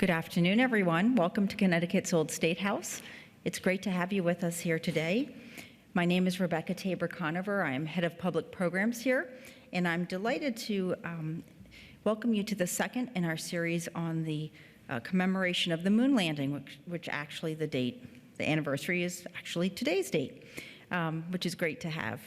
Good afternoon, everyone. Welcome to Connecticut's Old State House. It's great to have you with us here today. My name is Rebecca Tabor-Conover. I am head of public programs here, and I'm delighted to welcome you to the second in our series on the commemoration of the moon landing, which actually the anniversary is actually today's date, which is great to have.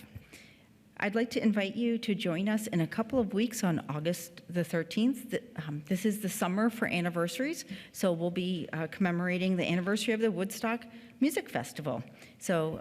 I'd like to invite you to join us in a couple of weeks on August the 13th. This is the summer for anniversaries, so we'll be commemorating the anniversary of the Woodstock Music Festival. So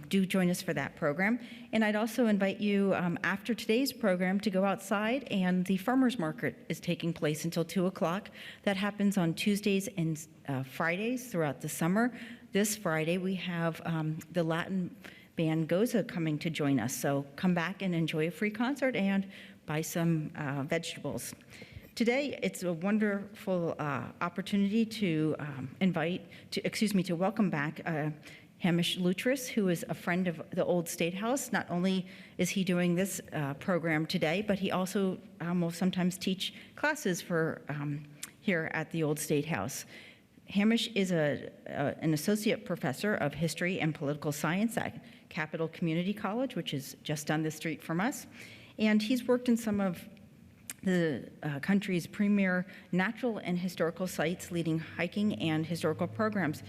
do join us for that program. And I'd also invite you after today's program to go outside, and the farmers market is taking place until 2 o'clock. That happens on Tuesdays and Fridays throughout the summer. This Friday we have the Latin band Goza coming to join us. So come back and enjoy a free concert and buy some vegetables. Today, it's a wonderful opportunity to welcome back Hamish Lutris, who is a friend of the Old State House. Not only is he doing this program today, but he also will sometimes teach classes for here at the Old State House. Hamish is an associate professor of history and political science at Capital Community College, which is just down the street from us. And he's worked in some of the country's premier natural and historical sites, leading hiking and historical programs.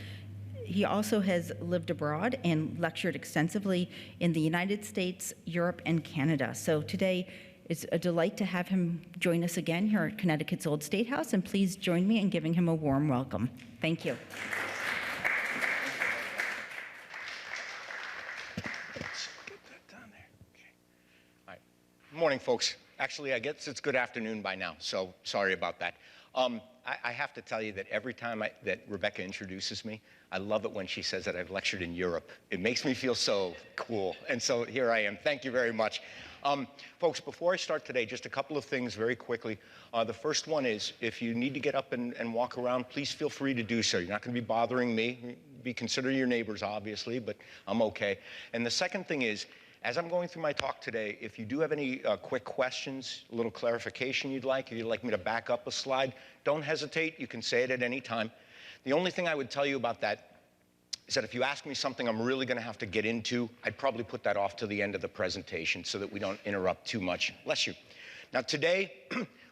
He also has lived abroad and lectured extensively in the United States, Europe, and Canada. So today, it's a delight to have him join us again here at Connecticut's Old State House, and please join me in giving him a warm welcome. Thank you. Let's get that down there. Okay. All right. Morning, folks. Actually, I guess it's good afternoon by now, so sorry about that. I have to tell you that every time that Rebecca introduces me, I love it when she says that I've lectured in Europe. It makes me feel so cool, and so here I am. Thank you very much. Folks, before I start today, just a couple of things very quickly. The first one is, if you need to get up and walk around, please feel free to do so. You're not going to be bothering me. Consider your neighbors, obviously, but I'm okay. And the second thing is, as I'm going through my talk today, if you do have any quick questions, a little clarification you'd like, if you'd like me to back up a slide, don't hesitate. You can say it at any time. The only thing I would tell you about that is that if you ask me something I'm really going to have to get into, I'd probably put that off to the end of the presentation so that we don't interrupt too much. Bless you. Now today,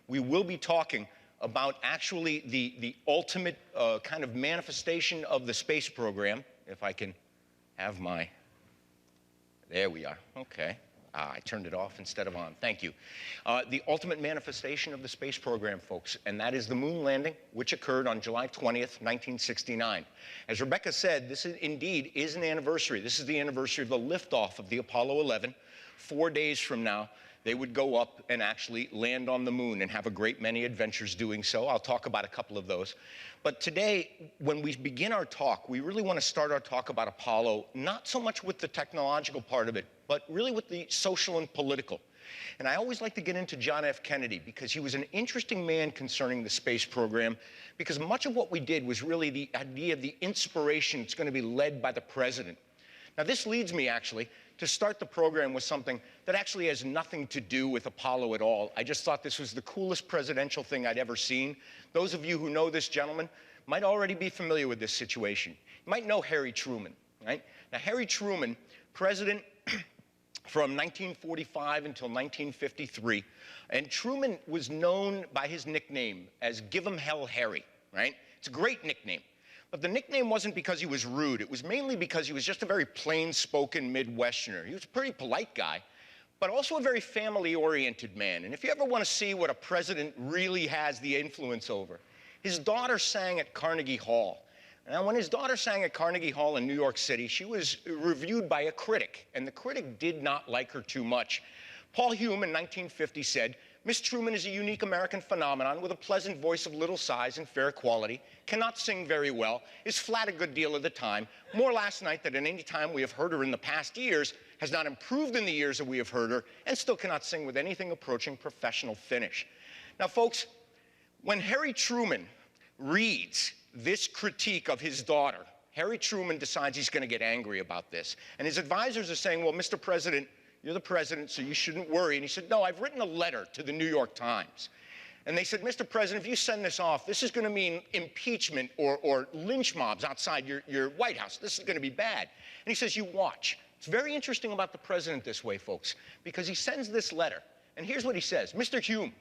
we will be talking about actually the ultimate kind of manifestation of the space program. If I can have my... There we are. Okay. I turned it off instead of on. Thank you. The ultimate manifestation of the space program, folks, and that is the moon landing, which occurred on July 20th, 1969. As Rebecca said, this indeed is an anniversary. This is the anniversary of the liftoff of the Apollo 11. 4 days from now, they would go up and actually land on the moon and have a great many adventures doing so. I'll talk about a couple of those. But today, when we begin our talk, we really want to start our talk about Apollo, not so much with the technological part of it, but really with the social and political. And I always like to get into John F. Kennedy because he was an interesting man concerning the space program, because much of what we did was really the idea of the inspiration that's going to be led by the president. Now, this leads me, actually, to start the program with something that actually has nothing to do with Apollo at all. I just thought this was the coolest presidential thing I'd ever seen. Those of you who know this gentleman might already be familiar with this situation. You might know Harry Truman, right? Now, Harry Truman, president from 1945 until 1953, and Truman was known by his nickname as Give 'em Hell Harry, right? It's a great nickname. But the nickname wasn't because he was rude. It was mainly because he was just a very plain-spoken Midwesterner. He was a pretty polite guy, but also a very family-oriented man. And if you ever want to see what a president really has the influence over, his daughter sang at Carnegie Hall. Now, when his daughter sang at Carnegie Hall in New York City, she was reviewed by a critic, and the critic did not like her too much. Paul Hume in 1950 said, "Miss Truman is a unique American phenomenon with a pleasant voice of little size and fair quality, cannot sing very well, is flat a good deal of the time, more last night than at any time we have heard her in the past years, has not improved in the years that we have heard her, and still cannot sing with anything approaching professional finish." Now, folks, when Harry Truman reads this critique of his daughter, Harry Truman decides he's going to get angry about this. And his advisors are saying, "Well, Mr. President, you're the president, so you shouldn't worry." And he said, "No, I've written a letter to the New York Times." And they said, Mr. President, if you send this off, this is going to mean impeachment or lynch mobs outside your White House. This is going to be bad. And he says, you watch. It's very interesting about the president this way, folks, because he sends this letter. And here's what he says. Mr. Hume,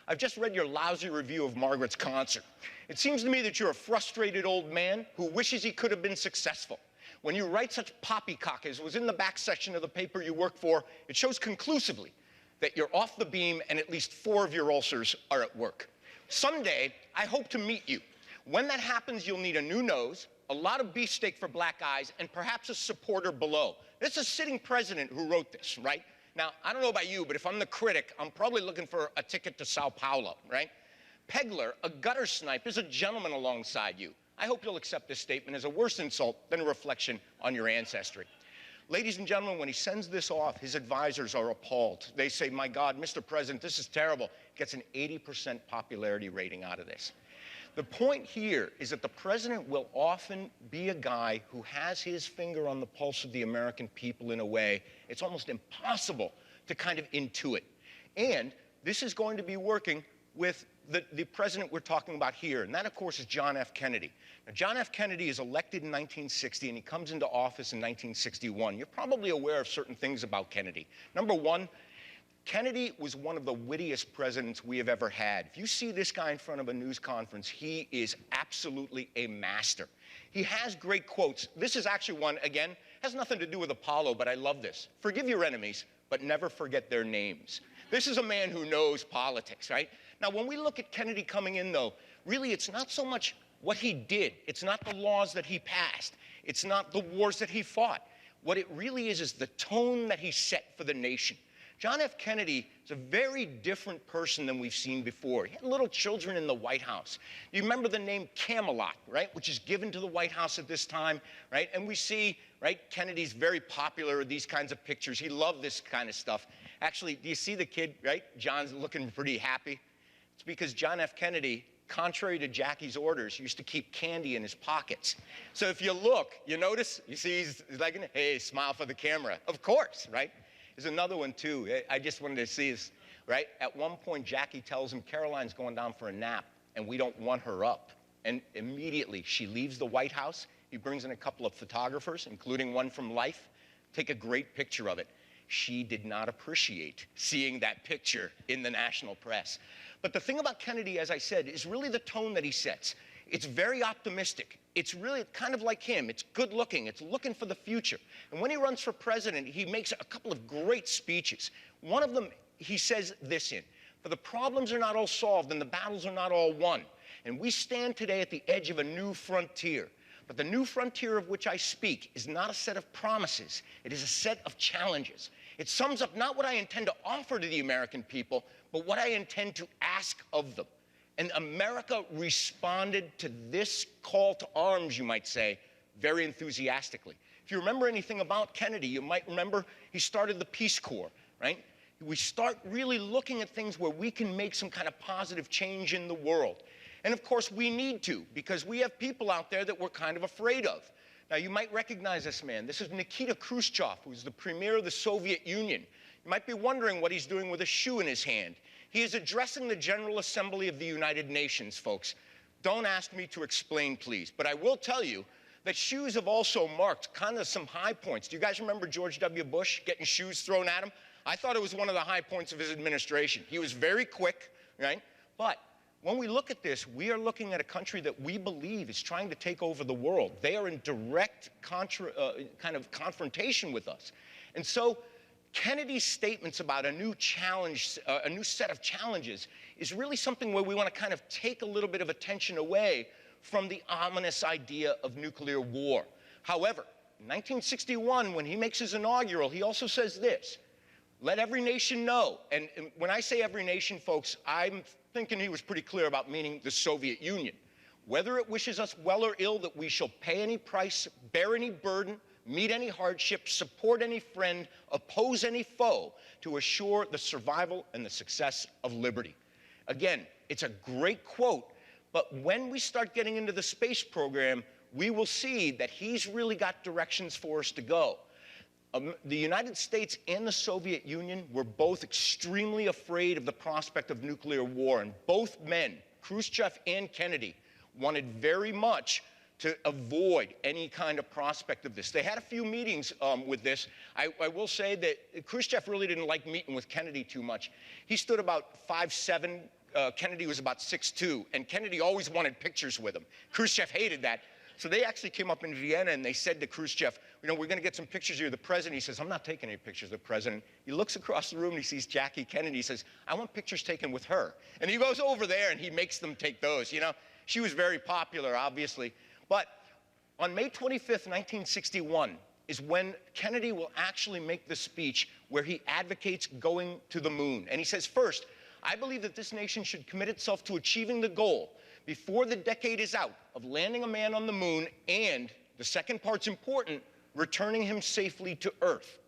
I've just read your lousy review of Margaret's concert. It seems to me that you're a frustrated old man who wishes he could have been successful. When you write such poppycock as was in the back section of the paper you work for, it shows conclusively that you're off the beam and at least 4 of your ulcers are at work. Someday, I hope to meet you. When that happens, you'll need a new nose, a lot of beefsteak for black eyes, and perhaps a supporter below. This is a sitting president who wrote this, right? Now, I don't know about you, but if I'm the critic, I'm probably looking for a ticket to Sao Paulo, right? Pegler, a gutter snipe, is a gentleman alongside you. I hope you'll accept this statement as a worse insult than a reflection on your ancestry. Ladies and gentlemen, when he sends this off, his advisors are appalled. They say, my God, Mr. President, this is terrible. Gets an 80% popularity rating out of this. The point here is that the president will often be a guy who has his finger on the pulse of the American people in a way it's almost impossible to kind of intuit. And this is going to be working with the president we're talking about here, and that, of course, is John F. Kennedy. Now, John F. Kennedy is elected in 1960, and he comes into office in 1961. You're probably aware of certain things about Kennedy. Number one, Kennedy was one of the wittiest presidents we have ever had. If you see this guy in front of a news conference, he is absolutely a master. He has great quotes. This is actually one, again, has nothing to do with Apollo, but I love this. Forgive your enemies, but never forget their names. This is a man who knows politics, right? Now, when we look at Kennedy coming in, though, really it's not so much what he did. It's not the laws that he passed. It's not the wars that he fought. What it really is the tone that he set for the nation. John F. Kennedy is a very different person than we've seen before. He had little children in the White House. You remember the name Camelot, right, which is given to the White House at this time, right? And we see, right, Kennedy's very popular with these kinds of pictures. He loved this kind of stuff. Actually, do you see the kid, right? John's looking pretty happy. It's because John F. Kennedy, contrary to Jackie's orders, used to keep candy in his pockets. So if you look, you notice, you see he's like, hey, smile for the camera. Of course, right? There's another one, too. I just wanted to see this, right? At one point, Jackie tells him Caroline's going down for a nap, and we don't want her up. And immediately, she leaves the White House. He brings in a couple of photographers, including one from Life, take a great picture of it. She did not appreciate seeing that picture in the national press. But the thing about Kennedy, as I said, is really the tone that he sets. It's very optimistic. It's really kind of like him. It's good looking. It's looking for the future. And when he runs for president, he makes a couple of great speeches. One of them, he says this in, for the problems are not all solved and the battles are not all won. And we stand today at the edge of a new frontier. But the new frontier of which I speak is not a set of promises. It is a set of challenges. It sums up not what I intend to offer to the American people, but what I intend to ask of them. And America responded to this call to arms, you might say, very enthusiastically. If you remember anything about Kennedy, you might remember he started the Peace Corps, right? We start really looking at things where we can make some kind of positive change in the world. And of course, we need to, because we have people out there that we're kind of afraid of. Now, you might recognize this man. This is Nikita Khrushchev, who's the premier of the Soviet Union. You might be wondering what he's doing with a shoe in his hand. He is addressing the General Assembly of the United Nations, folks. Don't ask me to explain, please. But I will tell you that shoes have also marked kind of some high points. Do you guys remember George W. Bush getting shoes thrown at him? I thought it was one of the high points of his administration. He was very quick, right? But when we look at this, we are looking at a country that we believe is trying to take over the world. They are in direct kind of confrontation with us. And so Kennedy's statements about a new challenge, a new set of challenges, is really something where we want to kind of take a little bit of attention away from the ominous idea of nuclear war. However, in 1961, when he makes his inaugural, he also says this, let every nation know. And when I say every nation, folks, I'm thinking he was pretty clear about meaning the Soviet Union. Whether it wishes us well or ill, that we shall pay any price, bear any burden, meet any hardship, support any friend, oppose any foe, to assure the survival and the success of liberty. Again, it's a great quote, but when we start getting into the space program, we will see that he's really got directions for us to go. The United States and the Soviet Union were both extremely afraid of the prospect of nuclear war, and both men, Khrushchev and Kennedy, wanted very much to avoid any kind of prospect of this. They had a few meetings with this. I will say that Khrushchev really didn't like meeting with Kennedy too much. He stood about 5'7". Kennedy was about 6'2", and Kennedy always wanted pictures with him. Khrushchev hated that. So they actually came up in Vienna and they said to Khrushchev, you know, we're going to get some pictures of you, the president. He says, I'm not taking any pictures of the president. He looks across the room and he sees Jackie Kennedy. He says, I want pictures taken with her. And he goes over there and he makes them take those. You know, she was very popular, obviously. But on May 25th, 1961, is when Kennedy will actually make the speech where he advocates going to the moon. And he says, first, I believe that this nation should commit itself to achieving the goal before the decade is out of landing a man on the moon and, the second part's important, returning him safely to Earth.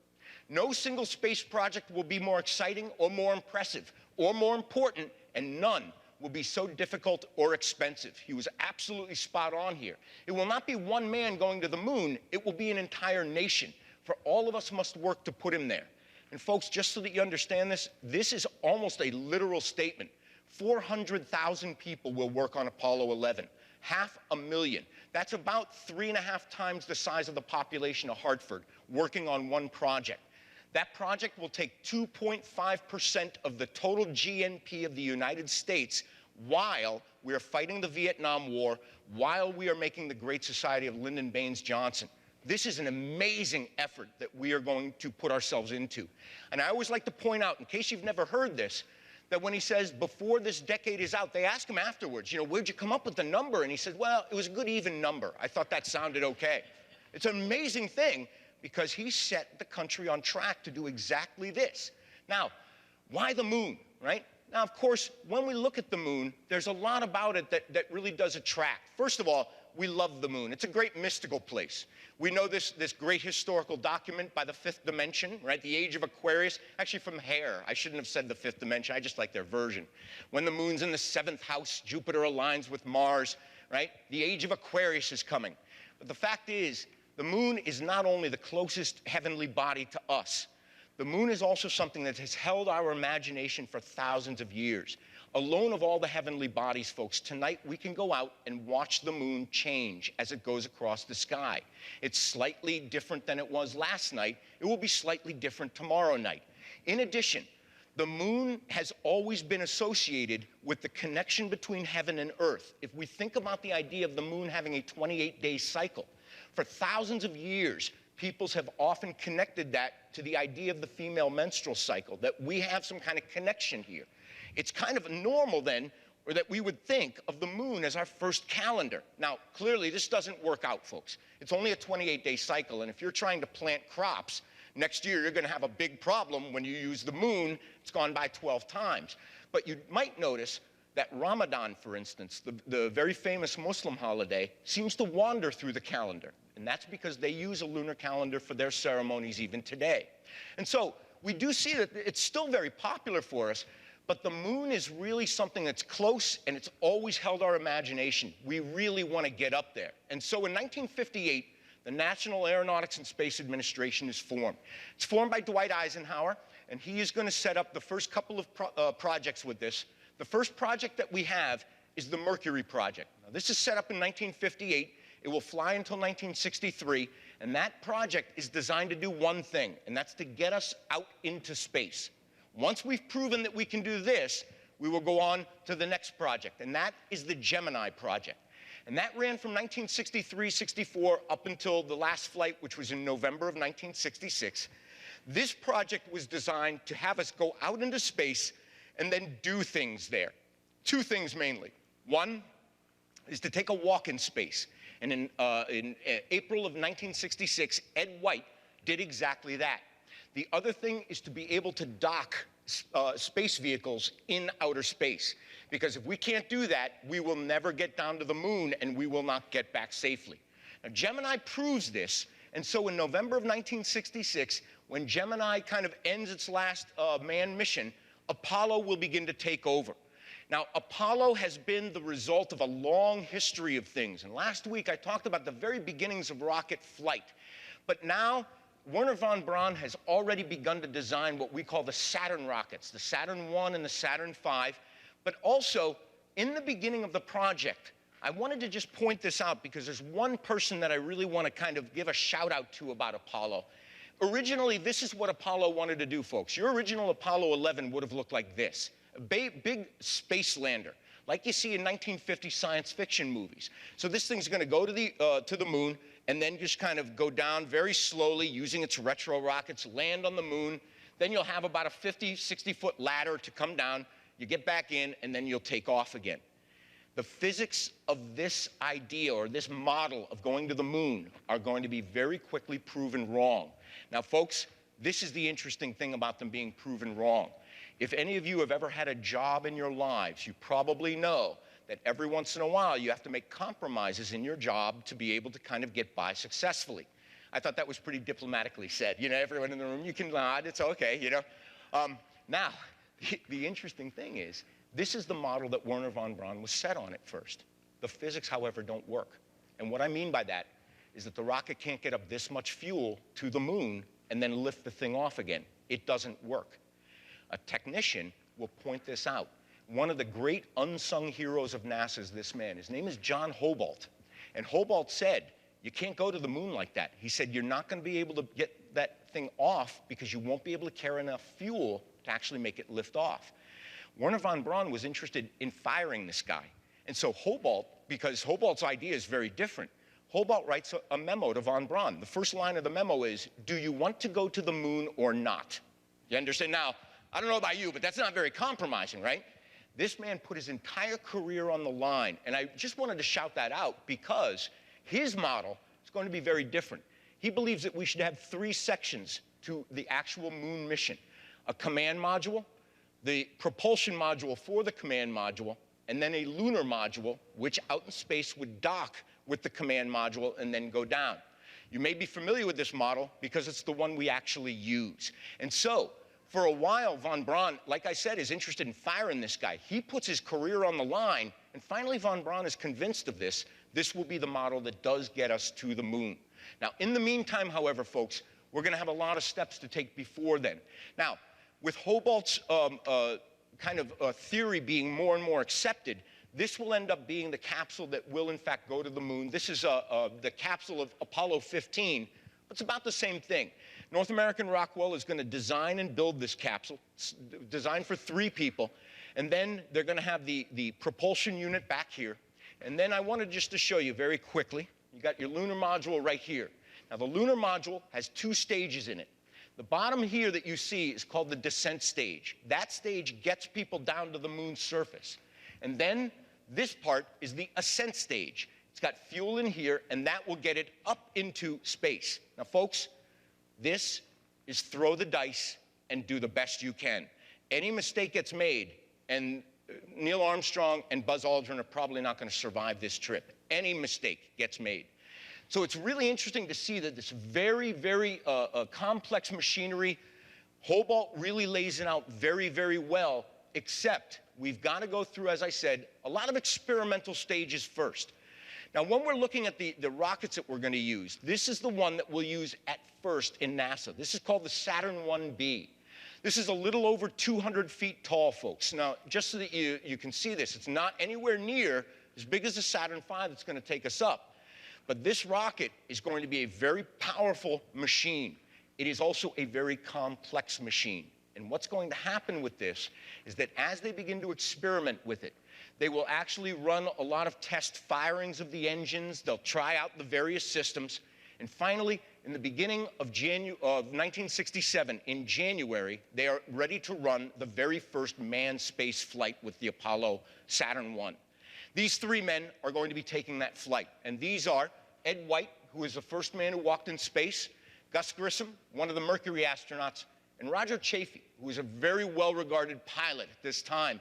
No single space project will be more exciting or more impressive or more important, and none will be so difficult or expensive. He was absolutely spot on here. It will not be one man going to the moon, it will be an entire nation, for all of us must work to put him there. And folks, just so that you understand this, this is almost a literal statement. 400,000 people will work on Apollo 11, 500,000. That's about 3.5 times the size of the population of Hartford working on one project. That project will take 2.5% of the total GNP of the United States while we are fighting the Vietnam War, while we are making the Great Society of Lyndon Baines Johnson. This is an amazing effort that we are going to put ourselves into. And I always like to point out, in case you've never heard this, that when he says, before this decade is out, they ask him afterwards, you know, where'd you come up with the number? And he said, well, it was a good even number. I thought that sounded okay. It's an amazing thing because he set the country on track to do exactly this. Now, why the moon, right? Now, of course, when we look at the moon, there's a lot about it that really does attract. First of all, we love the moon. It's a great mystical place. We know this great historical document by the fifth dimension, right? The Age of Aquarius, actually from Hare. I shouldn't have said the fifth dimension. I just like their version. When the moon's in the 7th house, Jupiter aligns with Mars, right? The Age of Aquarius is coming. But the fact is, the moon is not only the closest heavenly body to us. The moon is also something that has held our imagination for thousands of years. Alone of all the heavenly bodies, folks, tonight we can go out and watch the moon change as it goes across the sky. It's slightly different than it was last night. It will be slightly different tomorrow night. In addition, the moon has always been associated with the connection between heaven and earth. If we think about the idea of the moon having a 28-day cycle, for thousands of years, peoples have often connected that to the idea of the female menstrual cycle, that we have some kind of connection here. It's kind of normal then, or that we would think of the moon as our first calendar. Now, clearly, this doesn't work out, folks. It's only a 28-day cycle, and if you're trying to plant crops, next year you're going to have a big problem when you use the moon. It's gone by 12 times. But you might notice that Ramadan, for instance, the very famous Muslim holiday, seems to wander through the calendar. And that's because they use a lunar calendar for their ceremonies even today. And so we do see that it's still very popular for us, but the moon is really something that's close, and it's always held our imagination. We really want to get up there. And so in 1958, the National Aeronautics and Space Administration is formed. It's formed by Dwight Eisenhower, and he is going to set up the first couple of projects with this. The first project that we have is the Mercury project. Now, this is set up in 1958. It will fly until 1963, and that project is designed to do one thing, and that's to get us out into space. Once we've proven that we can do this, we will go on to the next project, and that is the Gemini project. And that ran from 1963-64 up until the last flight, which was in November of 1966. This project was designed to have us go out into space and then do things there. Two things mainly. One is to take a walk in space. And in April of 1966, Ed White did exactly that. The other thing is to be able to dock space vehicles in outer space. Because if we can't do that, we will never get down to the moon and we will not get back safely. Now, Gemini proves this. And so in November of 1966, when Gemini kind of ends its last manned mission, Apollo will begin to take over. Now, Apollo has been the result of a long history of things. And last week, I talked about the very beginnings of rocket flight. But now, Wernher von Braun has already begun to design what we call the Saturn rockets, the Saturn I and the Saturn V. But also, in the beginning of the project, I wanted to just point this out because there's one person that I really want to kind of give a shout out to about Apollo. Originally, this is what Apollo wanted to do, folks. Your original Apollo 11 would have looked like this, a big space lander, like you see in 1950 science fiction movies. So this thing's going to go to the moon and then just kind of go down very slowly using its retro rockets, land on the moon. Then you'll have about a 50, 60-foot ladder to come down. You get back in, and then you'll take off again. The physics of this idea or this model of going to the moon are going to be very quickly proven wrong. Now, folks, this is the interesting thing about them being proven wrong. If any of you have ever had a job in your lives, you probably know that every once in a while you have to make compromises in your job to be able to kind of get by successfully. I thought that was pretty diplomatically said. You know, everyone in the room, you can nod, it's okay, you know. Now, the interesting thing is, this is the model that Wernher von Braun was set on at first. The physics, however, don't work. And what I mean by that is that the rocket can't get up this much fuel to the moon and then lift the thing off again. It doesn't work. A technician will point this out. One of the great unsung heroes of NASA is this man. His name is John Hobalt. And Hobalt said, you can't go to the moon like that. He said, you're not going to be able to get that thing off because you won't be able to carry enough fuel to actually make it lift off. Wernher von Braun was interested in firing this guy. And so Hobalt, because Hobalt's idea is very different, Hobalt writes a memo to von Braun. The first line of the memo is, do you want to go to the moon or not? You understand? Now, I don't know about you, but that's not very compromising, right? This man put his entire career on the line. And I just wanted to shout that out because his model is going to be very different. He believes that we should have 3 sections to the actual moon mission: a command module, the propulsion module for the command module, and then a lunar module, which out in space would dock with the command module and then go down. You may be familiar with this model because it's the one we actually use. And so, for a while, von Braun, like I said, is interested in firing this guy. He puts his career on the line, and finally von Braun is convinced of this. This will be the model that does get us to the moon. Now, in the meantime, however, folks, we're going to have a lot of steps to take before then. Now, with Hobalt's theory being more and more accepted, this will end up being the capsule that will, in fact, go to the moon. This is the capsule of Apollo 15. It's about the same thing. North American Rockwell is going to design and build this capsule. It's designed for 3 people. And then they're going to have the propulsion unit back here. And then I wanted just to show you very quickly, you got your lunar module right here. Now, the lunar module has 2 stages in it. The bottom here that you see is called the descent stage. That stage gets people down to the moon's surface. And then this part is the ascent stage. It's got fuel in here, and that will get it up into space. Now, folks, this is throw the dice and do the best you can. Any mistake gets made, and Neil Armstrong and Buzz Aldrin are probably not going to survive this trip. Any mistake gets made. So it's really interesting to see that this very, very complex machinery, Hobalt really lays it out very, very well, except we've got to go through, as I said, a lot of experimental stages first. Now, when we're looking at the rockets that we're going to use, this is the one that we'll use at first in NASA. This is called the Saturn 1B. This is a little over 200 feet tall, folks. Now, just so that you can see this, it's not anywhere near as big as the Saturn V that's going to take us up. But this rocket is going to be a very powerful machine. It is also a very complex machine. And what's going to happen with this is that as they begin to experiment with it, they will actually run a lot of test firings of the engines. They'll try out the various systems. And finally, in the beginning of 1967, in January, they are ready to run the very first manned space flight with the Apollo Saturn I. These 3 men are going to be taking that flight. And these are Ed White, who is the first man who walked in space, Gus Grissom, one of the Mercury astronauts, and Roger Chaffee, who is a very well-regarded pilot at this time.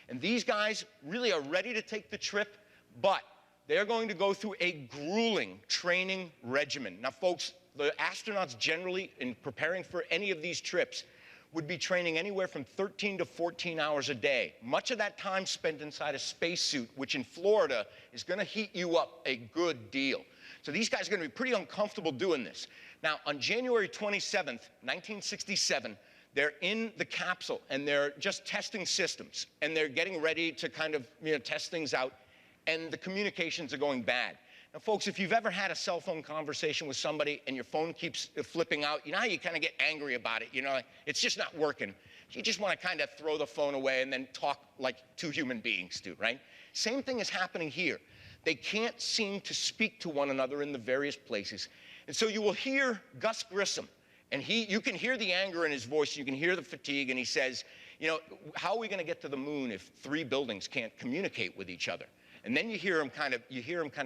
And these guys really are ready to take the trip, but they're going to go through a grueling training regimen. Now, folks, the astronauts generally, in preparing for any of these trips, would be training anywhere from 13 to 14 hours a day. Much of that time spent inside a spacesuit, which in Florida is going to heat you up a good deal. So these guys are going to be pretty uncomfortable doing this. Now, on January 27th, 1967, they're in the capsule, and they're just testing systems, and they're getting ready to kind of, test things out, and the communications are going bad. Now, folks, if you've ever had a cell phone conversation with somebody and your phone keeps flipping out, you know how you kind of get angry about it, like, it's just not working. You just want to kind of throw the phone away and then talk like two human beings do, right? Same thing is happening here. They can't seem to speak to one another in the various places. And so you will hear Gus Grissom, and you can hear the anger in his voice, you can hear the fatigue, and he says, how are we going to get to the moon if 3 buildings can't communicate with each other? And then you hear him kind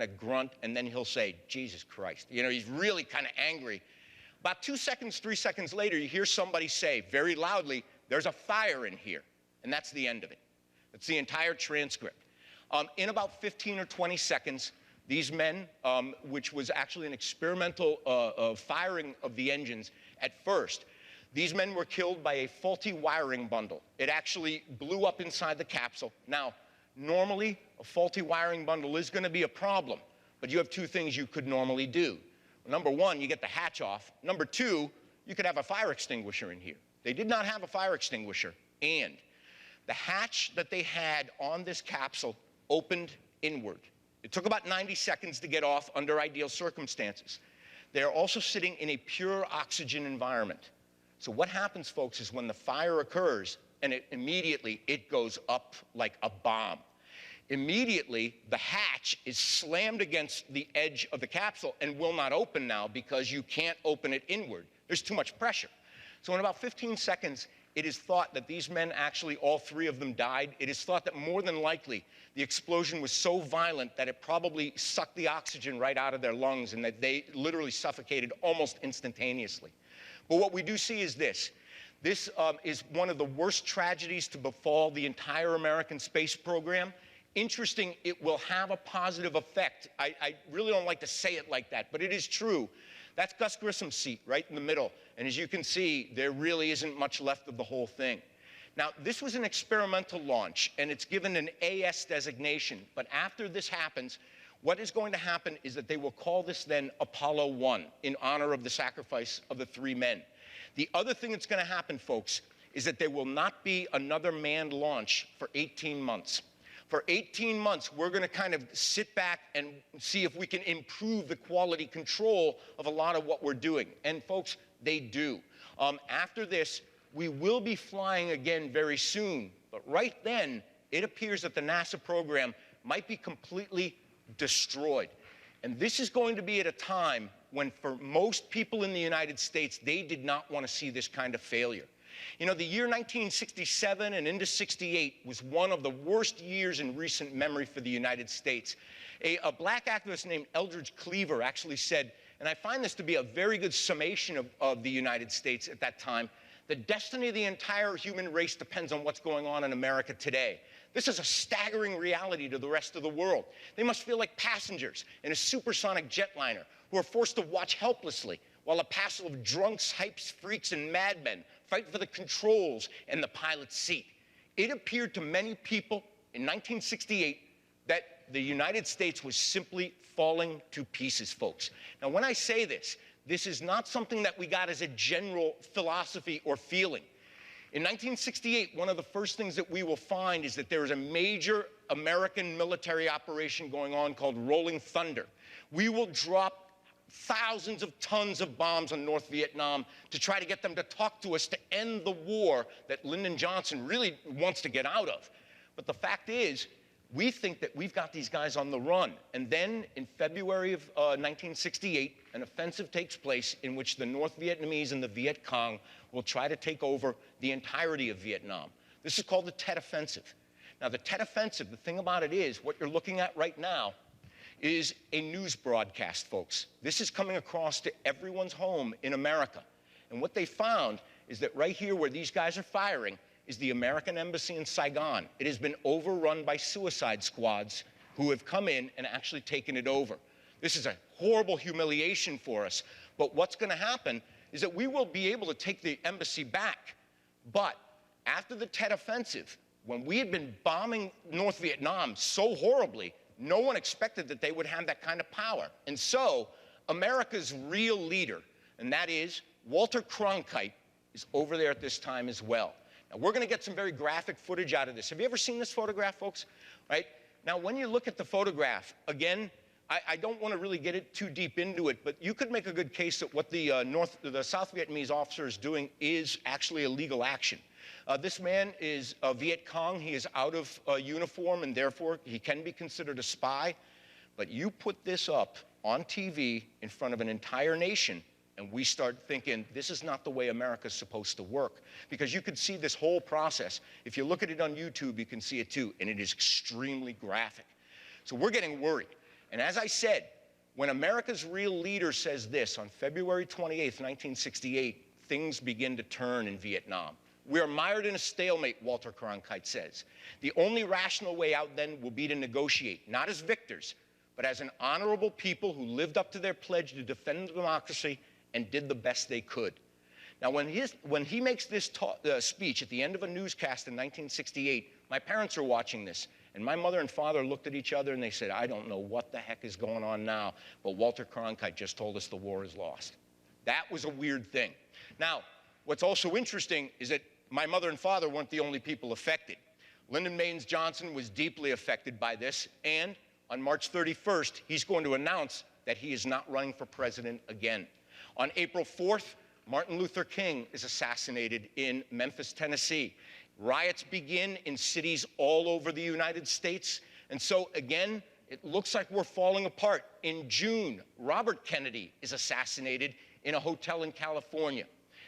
of grunt, and then he'll say, Jesus Christ. He's really kind of angry. About 2 seconds, 3 seconds later, you hear somebody say very loudly, there's a fire in here. And that's the end of it. That's the entire transcript. In about 15 or 20 seconds, these men, which was actually an experimental firing of the engines at first, these men were killed by a faulty wiring bundle. It actually blew up inside the capsule. Now, normally, a faulty wiring bundle is going to be a problem, but you have 2 things you could normally do. Number 1, you get the hatch off. Number 2, you could have a fire extinguisher in here. They did not have a fire extinguisher, and the hatch that they had on this capsule opened inward. It took about 90 seconds to get off under ideal circumstances. They're also sitting in a pure oxygen environment. So what happens, folks, is when the fire occurs, and immediately it goes up like a bomb. Immediately, the hatch is slammed against the edge of the capsule and will not open now because you can't open it inward. There's too much pressure. So in about 15 seconds, it is thought that these men actually, all 3 of them died. It is thought that more than likely, the explosion was so violent that it probably sucked the oxygen right out of their lungs and that they literally suffocated almost instantaneously. But what we do see is this. This is one of the worst tragedies to befall the entire American space program. Interesting, it will have a positive effect. I really don't like to say it like that, but it is true. That's Gus Grissom's seat right in the middle. And as you can see, there really isn't much left of the whole thing. Now, this was an experimental launch, and it's given an AS designation. But after this happens, what is going to happen is that they will call this then Apollo 1 in honor of the sacrifice of the 3 men. The other thing that's going to happen, folks, is that there will not be another manned launch for 18 months. For 18 months, we're going to kind of sit back and see if we can improve the quality control of a lot of what we're doing. And folks, they do. After this, we will be flying again very soon. But right then, it appears that the NASA program might be completely destroyed. And this is going to be at a time when, for most people in the United States, they did not want to see this kind of failure. The year 1967 and into 68 was one of the worst years in recent memory for the United States. A black activist named Eldridge Cleaver actually said, and I find this to be a very good summation of the United States at that time, the destiny of the entire human race depends on what's going on in America today. This is a staggering reality to the rest of the world. They must feel like passengers in a supersonic jetliner who are forced to watch helplessly while a passel of drunks, hypes, freaks, and madmen fight for the controls and the pilot's seat. It appeared to many people in 1968 that the United States was simply falling to pieces, folks. Now, when I say this, this is not something that we got as a general philosophy or feeling. In 1968, one of the first things that we will find is that there is a major American military operation going on called Rolling Thunder. We will drop thousands of tons of bombs on North Vietnam to try to get them to talk to us to end the war that Lyndon Johnson really wants to get out of. But the fact is, we think that we've got these guys on the run. And then in February of 1968, an offensive takes place in which the North Vietnamese and the Viet Cong will try to take over the entirety of Vietnam. This is called the Tet Offensive. Now, the Tet Offensive, the thing about it is, what you're looking at right now is a news broadcast, folks. This is coming across to everyone's home in America. And what they found is that right here where these guys are firing is the American embassy in Saigon. It has been overrun by suicide squads who have come in and actually taken it over. This is a horrible humiliation for us. But what's going to happen is that we will be able to take the embassy back. But after the Tet Offensive, when we had been bombing North Vietnam so horribly, no one expected that they would have that kind of power. And so America's real leader, and that is Walter Cronkite is over there at this time as well. Now, we're going to get some very graphic footage out of this. Have you ever seen this photograph, folks? Right? Now, when you look at the photograph, again, I don't want to really get it too deep into it, but you could make a good case that what the South Vietnamese officer is doing is actually illegal action. This man is a Viet Cong. He is out of uniform, and therefore he can be considered a spy. But you put this up on TV in front of an entire nation, and we start thinking, this is not the way America's supposed to work. Because you could see this whole process. If you look at it on YouTube, you can see it too, and it is extremely graphic. So we're getting worried. And as I said, when America's real leader says this on February 28th, 1968, things begin to turn in Vietnam. We are mired in a stalemate, Walter Cronkite says. The only rational way out then will be to negotiate, not as victors, but as an honorable people who lived up to their pledge to defend democracy and did the best they could. Now, when he makes this speech at the end of a newscast in 1968, my parents are watching this, and my mother and father looked at each other and they said, I don't know what the heck is going on now, but Walter Cronkite just told us the war is lost. That was a weird thing. Now, what's also interesting is that my mother and father weren't the only people affected. Lyndon Baines Johnson was deeply affected by this, and on March 31st, he's going to announce that he is not running for president again. On April 4th, Martin Luther King is assassinated in Memphis, Tennessee. Riots begin in cities all over the United States. And so, again, it looks like we're falling apart. In June, Robert Kennedy is assassinated in a hotel in California.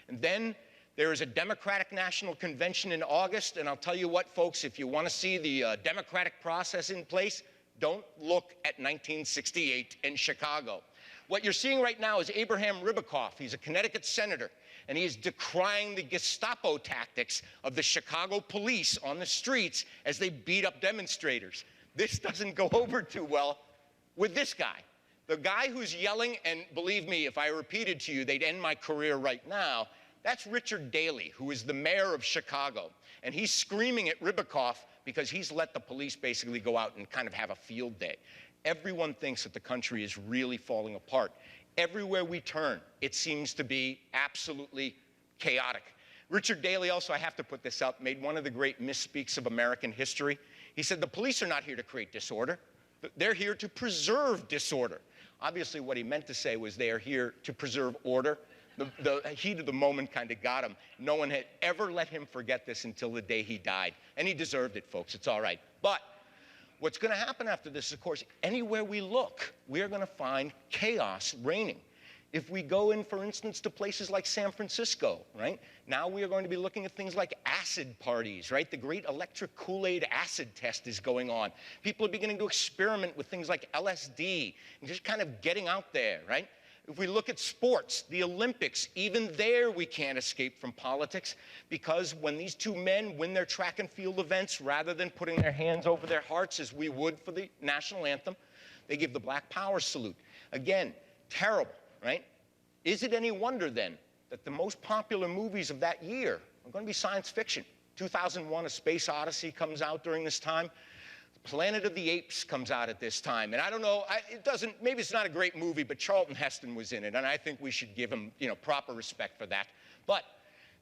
And then there is a Democratic National Convention in August. And I'll tell you what, folks, if you want to see the democratic process in place, don't look at 1968 in Chicago. What you're seeing right now is Abraham Ribicoff. He's a Connecticut senator, and he is decrying the Gestapo tactics of the Chicago police on the streets as they beat up demonstrators. This doesn't go over too well with this guy. The guy who's yelling, and believe me, if I repeated to you, they'd end my career right now, that's Richard Daley, who is the mayor of Chicago. And he's screaming at Ribicoff because he's let the police basically go out and kind of have a field day. Everyone thinks that the country is really falling apart. Everywhere we turn, it seems to be absolutely chaotic. Richard Daley also, I have to put this up, made one of the great misspeaks of American history. He said, the police are not here to create disorder. They're here to preserve disorder. Obviously, what he meant to say was they are here to preserve order. The heat of the moment kind of got him. No one had ever let him forget this until the day he died. And he deserved it, folks. It's all right. But what's going to happen after this, of course, anywhere we look, we are going to find chaos reigning. If we go in, for instance, to places like San Francisco, right? Now we are going to be looking at things like acid parties, right? The great electric Kool-Aid acid test is going on. People are beginning to experiment with things like LSD and just kind of getting out there, right? If we look at sports, the Olympics, even there we can't escape from politics, because when these two men win their track and field events, rather than putting their hands over their hearts as we would for the national anthem, they give the Black Power salute. Again, terrible, right? Is it any wonder then that the most popular movies of that year are going to be science fiction? 2001: A Space Odyssey comes out during this time. Planet of the Apes comes out at this time. And I don't know, maybe it's not a great movie, but Charlton Heston was in it, and I think we should give him, proper respect for that. But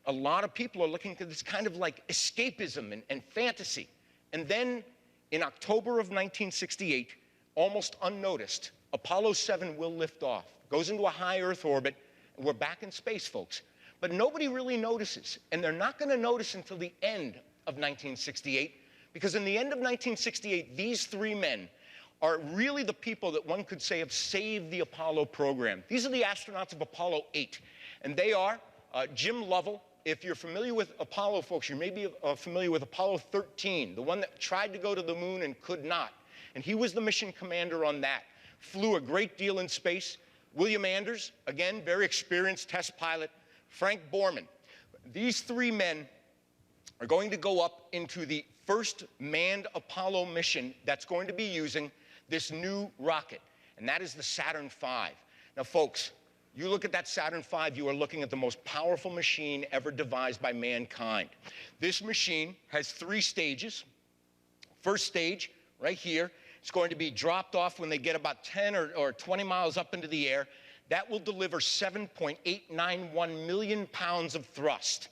a lot of people are looking to this kind of like escapism and fantasy. And then in October of 1968, almost unnoticed, Apollo 7 will lift off, goes into a high Earth orbit, and we're back in space, folks. But nobody really notices, and they're not going to notice until the end of 1968, because in the end of 1968, these three men are really the people that one could say have saved the Apollo program. These are the astronauts of Apollo 8, and they are Jim Lovell. If you're familiar with Apollo, folks, you may be familiar with Apollo 13, the one that tried to go to the moon and could not. And he was the mission commander on that. Flew a great deal in space. William Anders, again, very experienced test pilot. Frank Borman. These three men are going to go up into the first manned Apollo mission that's going to be using this new rocket, and that is the Saturn V. Now, folks, you look at that Saturn V, you are looking at the most powerful machine ever devised by mankind. This machine has 3 stages. First stage, right here, it's going to be dropped off when they get about 10 or 20 miles up into the air. That will deliver 7.891 million pounds of thrust.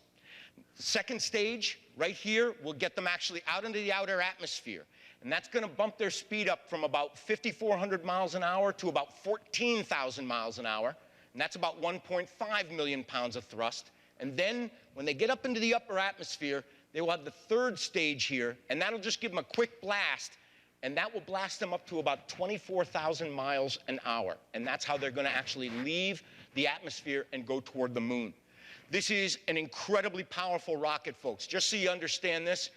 The second stage, right here, will get them actually out into the outer atmosphere. And that's going to bump their speed up from about 5,400 miles an hour to about 14,000 miles an hour. And that's about 1.5 million pounds of thrust. And then, when they get up into the upper atmosphere, they will have the third stage here, and that'll just give them a quick blast, and that will blast them up to about 24,000 miles an hour. And that's how they're going to actually leave the atmosphere and go toward the moon. This is an incredibly powerful rocket, folks. Just so you understand this,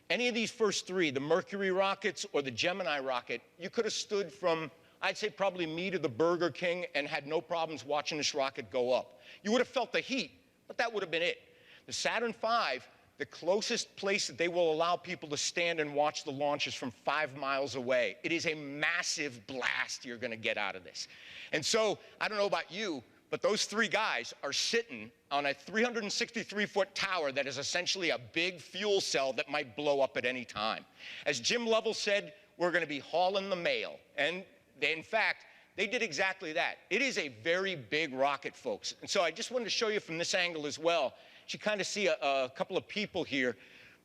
any of these first three, the Mercury rockets or the Gemini rocket, you could have stood from, I'd say probably me to the Burger King and had no problems watching this rocket go up. You would have felt the heat, but that would have been it. The Saturn V, the closest place that they will allow people to stand and watch the launch is from 5 miles away. It is a massive blast you're going to get out of this. And so, I don't know about you, but those three guys are sitting on a 363-foot tower that is essentially a big fuel cell that might blow up at any time. As Jim Lovell said, we're going to be hauling the mail. And in fact, they did exactly that. It is a very big rocket, folks. And so I just wanted to show you from this angle as well. You kind of see a couple of people here.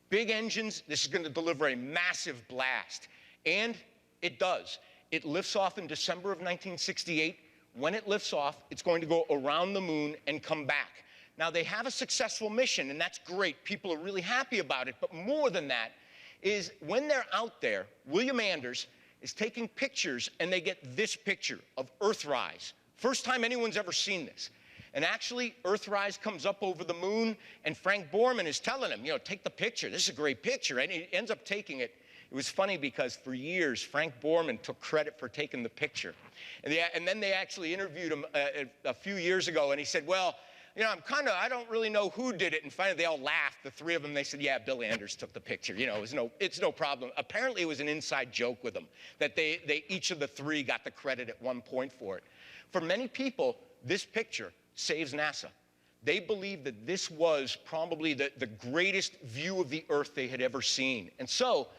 Big engines. This is going to deliver a massive blast. And it does. It lifts off in December of 1968. When it lifts off, it's going to go around the moon and come back. Now, they have a successful mission, and that's great. People are really happy about it. But more than that is when they're out there, William Anders is taking pictures, and they get this picture of Earthrise. First time anyone's ever seen this. And actually, Earthrise comes up over the moon, and Frank Borman is telling him, you know, take the picture. This is a great picture. And he ends up taking it. It was funny because for years, Frank Borman took credit for taking the picture. And then they actually interviewed him a few years ago, and he said, well, you know, I don't really know who did it. And finally, they all laughed, the three of them. They said, yeah, Bill Anders took the picture. You know, it's no problem. Apparently, it was an inside joke with them that they each of the three got the credit at one point for it. For many people, this picture saves NASA. They believe that this was probably the greatest view of the Earth they had ever seen. And so,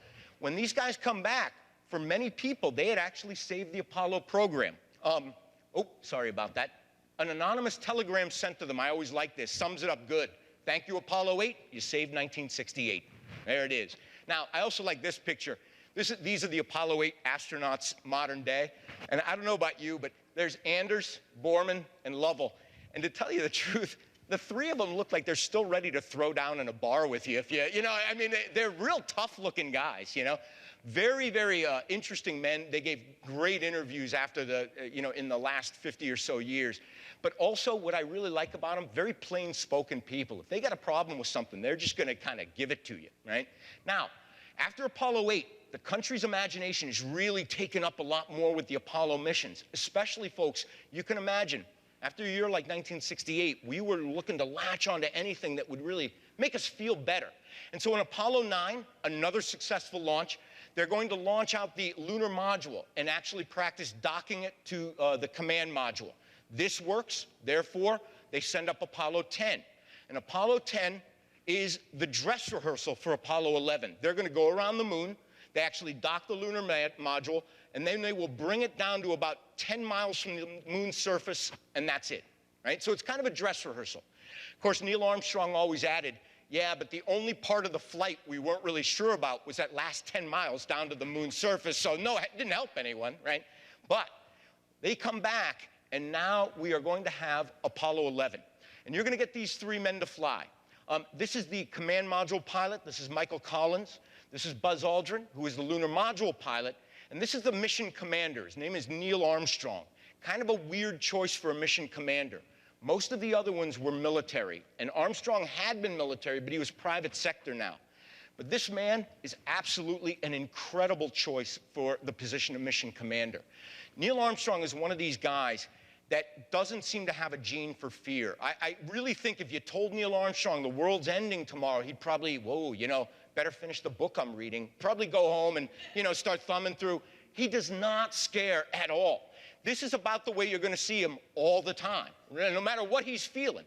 when these guys come back, for many people, they had actually saved the Apollo program. Oh, sorry about that. An anonymous telegram sent to them, I always like this, sums it up good. Thank you, Apollo 8, you saved 1968. There it is. Now, I also like this picture. These are the Apollo 8 astronauts modern day. And I don't know about you, but there's Anders, Borman, and Lovell. And to tell you the truth, the three of them look like they're still ready to throw down in a bar with you. You know, I mean, they're real tough-looking guys, you know. Very, very interesting men. They gave great interviews after in the last 50 or so years. But also, what I really like about them, very plain-spoken people. If they got a problem with something, they're just going to kind of give it to you, right? Now, after Apollo 8, the country's imagination is really taken up a lot more with the Apollo missions. Especially, folks, you can imagine, after a year like 1968, we were looking to latch onto anything that would really make us feel better. And so in Apollo 9, another successful launch, they're going to launch out the lunar module and actually practice docking it to the command module. This works, therefore, they send up Apollo 10. And Apollo 10 is the dress rehearsal for Apollo 11. They're going to go around the moon, they actually dock the lunar module, and then they will bring it down to about 10 miles from the moon's surface, and that's it, right? So it's kind of a dress rehearsal. Of course, Neil Armstrong always added, yeah, but the only part of the flight we weren't really sure about was that last 10 miles down to the moon's surface, so no, it didn't help anyone, right? But they come back, and now we are going to have Apollo 11. And you're going to get these three men to fly. This is the command module pilot. This is Michael Collins. This is Buzz Aldrin, who is the lunar module pilot. And this is the mission commander. His name is Neil Armstrong. Kind of a weird choice for a mission commander. Most of the other ones were military. And Armstrong had been military, but he was private sector now. But this man is absolutely an incredible choice for the position of mission commander. Neil Armstrong is one of these guys that doesn't seem to have a gene for fear. I really think if you told Neil Armstrong the world's ending tomorrow, he'd probably, whoa, you know, better finish the book I'm reading, probably go home and, you know, start thumbing through. He does not scare at all. This is about the way you're going to see him all the time, no matter what he's feeling.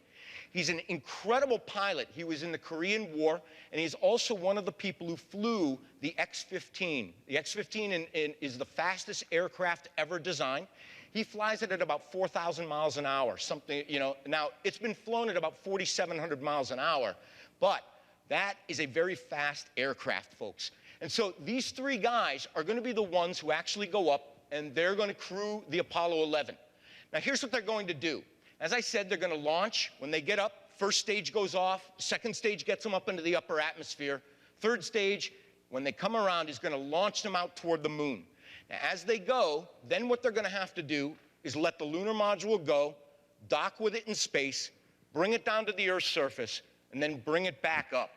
He's an incredible pilot. He was in the Korean War, and he's also one of the people who flew the X-15. The X-15 is the fastest aircraft ever designed. He flies it at about 4,000 miles an hour, something, you know. Now, it's been flown at about 4,700 miles an hour, but that is a very fast aircraft, folks. And so these three guys are going to be the ones who actually go up, and they're going to crew the Apollo 11. Now, here's what they're going to do. As I said, they're going to launch. When they get up, first stage goes off. Second stage gets them up into the upper atmosphere. Third stage, when they come around, is going to launch them out toward the moon. Now, as they go, then what they're going to have to do is let the lunar module go, dock with it in space, bring it down to the Earth's surface, and then bring it back up.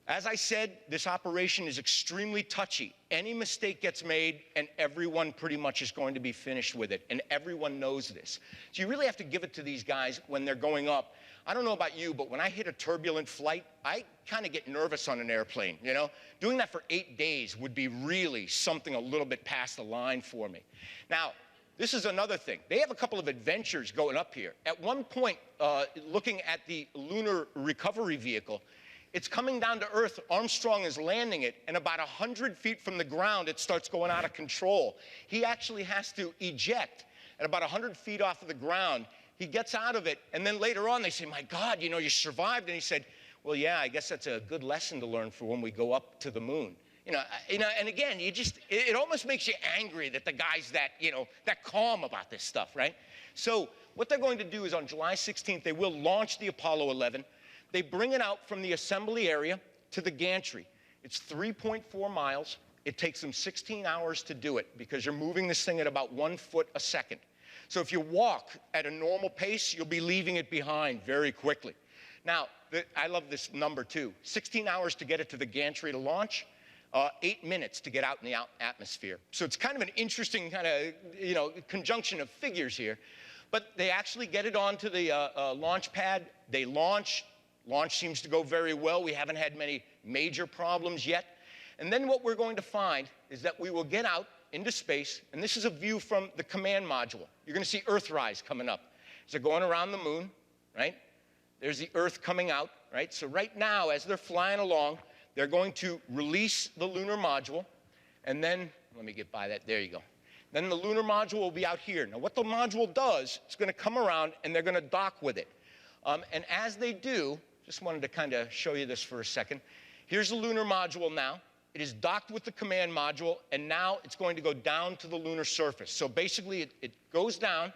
As I said, this operation is extremely touchy. Any mistake gets made, and everyone pretty much is going to be finished with it, and everyone knows this. So you really have to give it to these guys when they're going up. I don't know about you, but when I hit a turbulent flight, I kind of get nervous on an airplane, you know? Doing that for 8 days would be really something a little bit past the line for me. Now, this is another thing. They have a couple of adventures going up here. At one point, looking at the lunar recovery vehicle, it's coming down to Earth. Armstrong is landing it, and about 100 feet from the ground, it starts going out of control. He actually has to eject at about 100 feet off of the ground. He gets out of it, and then later on, they say, my God, you know, you survived. And he said, well, yeah, I guess that's a good lesson to learn for when we go up to the moon. You know, and again, it almost makes you angry that the guy's that calm about this stuff, right? So what they're going to do is on July 16th, they will launch the Apollo 11. They bring it out from the assembly area to the gantry. It's 3.4 miles. It takes them 16 hours to do it because you're moving this thing at about 1 foot a second. So if you walk at a normal pace, you'll be leaving it behind very quickly. Now, I love this number too. 16 hours to get it to the gantry to launch, 8 minutes to get out in the atmosphere. So it's kind of an interesting kind of, conjunction of figures here. But they actually get it onto the launch pad. They launch. Launch seems to go very well. We haven't had many major problems yet. And then what we're going to find is that we will get out into space, and this is a view from the command module. You're going to see Earthrise coming up. So they're going around the moon, right? There's the Earth coming out, right? So right now, as they're flying along, they're going to release the lunar module, and then, let me get by that, there you go. Then the lunar module will be out here. Now what the module does, it's going to come around, and they're going to dock with it. And as they do, just wanted to kind of show you this for a second. Here's the lunar module now. It is docked with the command module, and now it's going to go down to the lunar surface. So basically, it goes down,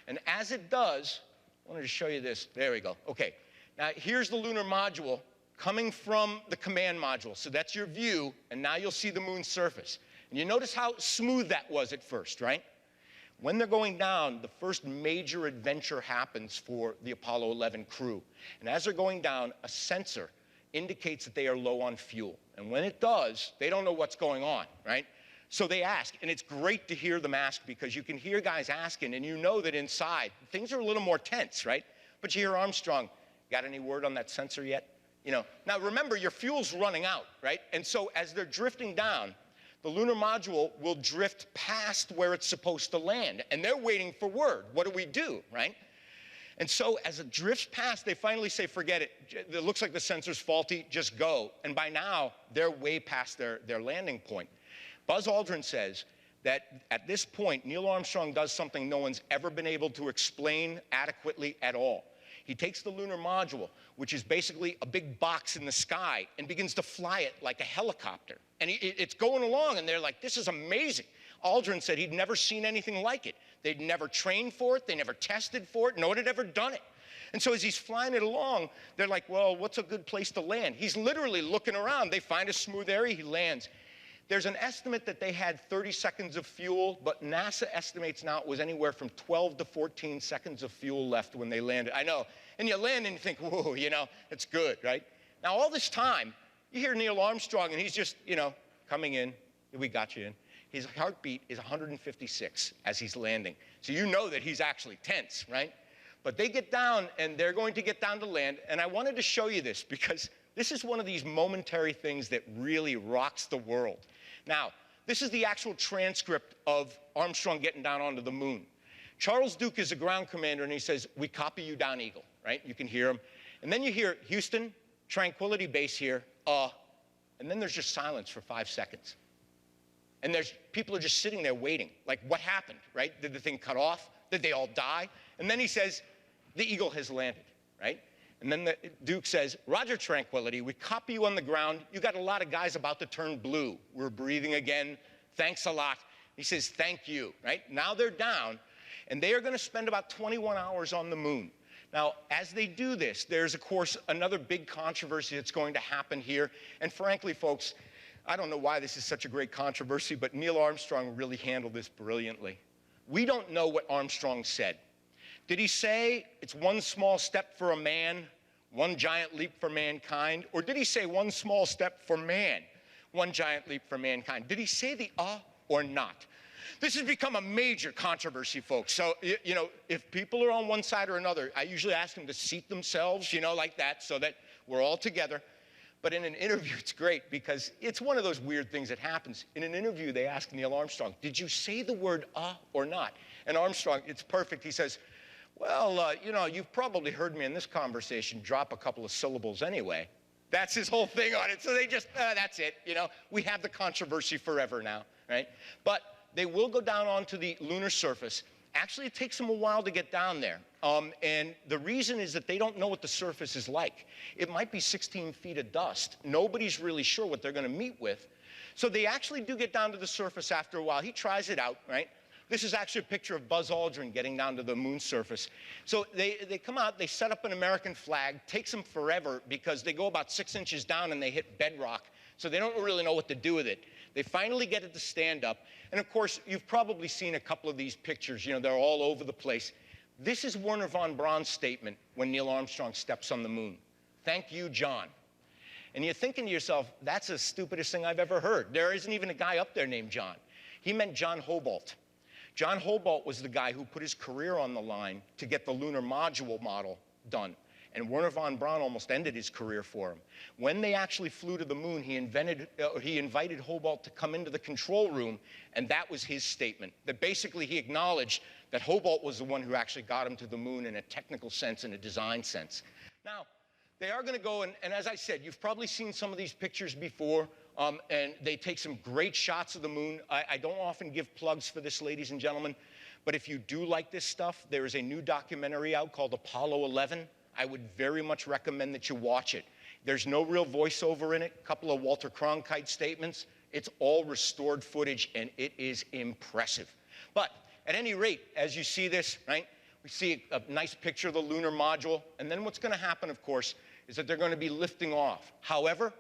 and as it does, I wanted to show you this. There we go. Okay. Now, here's the lunar module coming from the command module. So that's your view, and now you'll see the moon's surface. And you notice how smooth that was at first, right? When they're going down, the first major adventure happens for the Apollo 11 crew. And as they're going down, a sensor indicates that they are low on fuel. And when it does, they don't know what's going on, right? So they ask, and it's great to hear them ask because you can hear guys asking, and you know that inside, things are a little more tense, right? But you hear Armstrong, got any word on that sensor yet? You know, now remember, your fuel's running out, right? And so as they're drifting down, the lunar module will drift past where it's supposed to land, and they're waiting for word. What do we do, right? And so as it drifts past, they finally say, forget it. It looks like the sensor's faulty, just go. And by now, they're way past their landing point. Buzz Aldrin says that at this point, Neil Armstrong does something no one's ever been able to explain adequately at all. He takes the lunar module, which is basically a big box in the sky, and begins to fly it like a helicopter. And it's going along, and they're like, this is amazing. Aldrin said he'd never seen anything like it. They'd never trained for it. They never tested for it. No one had ever done it. And so as he's flying it along, they're like, well, what's a good place to land? He's literally looking around. They find a smooth area. He lands. There's an estimate that they had 30 seconds of fuel, but NASA estimates now it was anywhere from 12 to 14 seconds of fuel left when they landed. I know. And you land and you think, whoa, you know, it's good, right? Now, all this time, you hear Neil Armstrong, and he's just, you know, coming in. We got you in. His heartbeat is 156 as he's landing. So you know that he's actually tense, right? But they get down, and they're going to get down to land. And I wanted to show you this because this is one of these momentary things that really rocks the world. Now, this is the actual transcript of Armstrong getting down onto the moon. Charles Duke is a ground commander, and he says, we copy you down, Eagle, right? You can hear him. And then you hear, Houston, Tranquility Base here, and then there's just silence for 5 seconds. And people are just sitting there waiting. Like, what happened, right? Did the thing cut off? Did they all die? And then he says, the eagle has landed, right? And then the Duke says, Roger, Tranquility, we copy you on the ground. You got a lot of guys about to turn blue. We're breathing again. Thanks a lot. He says, thank you, right? Now they're down, and they are going to spend about 21 hours on the moon. Now, as they do this, there's, of course, another big controversy that's going to happen here. And frankly, folks, I don't know why this is such a great controversy, but Neil Armstrong really handled this brilliantly. We don't know what Armstrong said. Did he say it's one small step for a man, one giant leap for mankind? Or did he say one small step for man, one giant leap for mankind? Did he say the or not? This has become a major controversy, folks. So, you know, if people are on one side or another, I usually ask them to seat themselves, you know, like that, so that we're all together. But in an interview, it's great because it's one of those weird things that happens. In an interview, they asked Neil Armstrong, did you say the word or not? And Armstrong, it's perfect. He says, well, you know, you've probably heard me in this conversation drop a couple of syllables anyway. That's his whole thing on it. So they just, that's it. You know, we have the controversy forever now, right? But they will go down onto the lunar surface. Actually, it takes them a while to get down there. And the reason is that they don't know what the surface is like. It might be 16 feet of dust. Nobody's really sure what they're going to meet with. So they actually do get down to the surface after a while. He tries it out, right? This is actually a picture of Buzz Aldrin getting down to the moon surface. So they come out, they set up an American flag. Takes them forever because they go about 6 inches down and they hit bedrock. So they don't really know what to do with it. They finally get it to stand up. And of course, you've probably seen a couple of these pictures. You know, they're all over the place. This is Wernher von Braun's statement when Neil Armstrong steps on the moon. Thank you, John. And you're thinking to yourself, that's the stupidest thing I've ever heard. There isn't even a guy up there named John. He meant John Hobalt. John Hobalt was the guy who put his career on the line to get the lunar module model done. And Wernher von Braun almost ended his career for him. When they actually flew to the moon, he invited Hobalt to come into the control room, and that was his statement. That basically he acknowledged that Hobalt was the one who actually got him to the moon in a technical sense, in a design sense. Now, they are going to go, and as I said, you've probably seen some of these pictures before, and they take some great shots of the moon. I don't often give plugs for this, ladies and gentlemen, but if you do like this stuff, there is a new documentary out called Apollo 11. I would very much recommend that you watch it. There's no real voiceover in it, a couple of Walter Cronkite statements. It's all restored footage, and it is impressive. But at any rate, as you see this, right, we see a nice picture of the lunar module, and then what's going to happen, of course, is that they're going to be lifting off. However,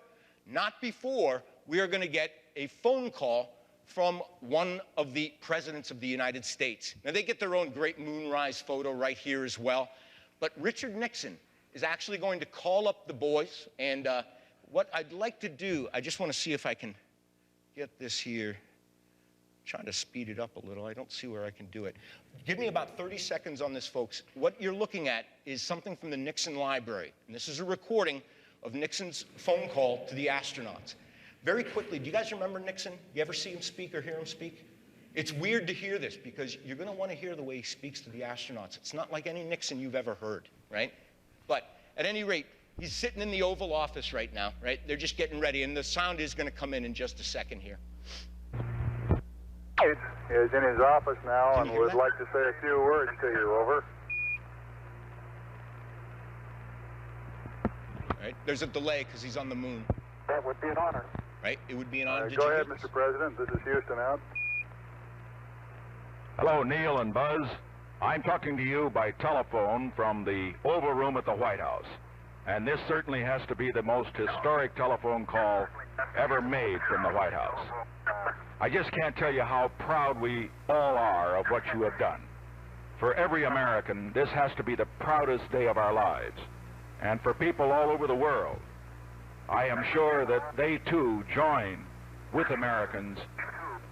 not before we are going to get a phone call from one of the presidents of the United States. Now, they get their own great moonrise photo right here as well. But Richard Nixon is actually going to call up the boys, and what I'd like to do, I just want to see if I can get this here. I'm trying to speed it up a little. I don't see where I can do it. Give me about 30 seconds on this, folks. What you're looking at is something from the Nixon library, and this is a recording of Nixon's phone call to the astronauts. Very quickly, do you guys remember Nixon? You ever see him speak or hear him speak? It's weird to hear this because you're going to want to hear the way he speaks to the astronauts. It's not like any Nixon you've ever heard, right? But at any rate, he's sitting in the Oval Office right now, right? They're just getting ready, and the sound is going to come in just a second here. He is in his office now and would like to say a few words to you. Over. All right, there's a delay because he's on the moon. That would be an honor. Right, it would be an honor. Go ahead, Mr. President. This is Houston out. Hello, Neil and Buzz. I'm talking to you by telephone from the Oval Room at the White House. And this certainly has to be the most historic telephone call ever made from the White House. I just can't tell you how proud we all are of what you have done. For every American, this has to be the proudest day of our lives. And for people all over the world, I am sure that they too join with Americans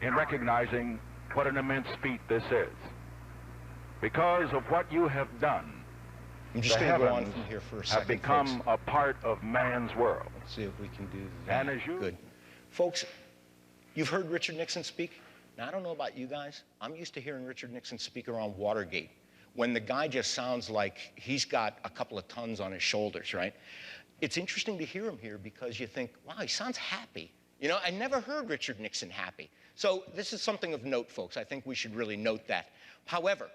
in recognizing what an immense feat this is. Because of what you have done, I'm just the going to go on heavens from here for a second, have become folks. a part of man's world. Let's see if we can do that. And as you... Good. Folks, you've heard Richard Nixon speak. Now, I don't know about you guys. I'm used to hearing Richard Nixon speak around Watergate, when the guy just sounds like he's got a couple of tons on his shoulders, right? It's interesting to hear him here because you think, wow, he sounds happy. You know, I never heard Richard Nixon happy. So this is something of note, folks. I think we should really note that. However,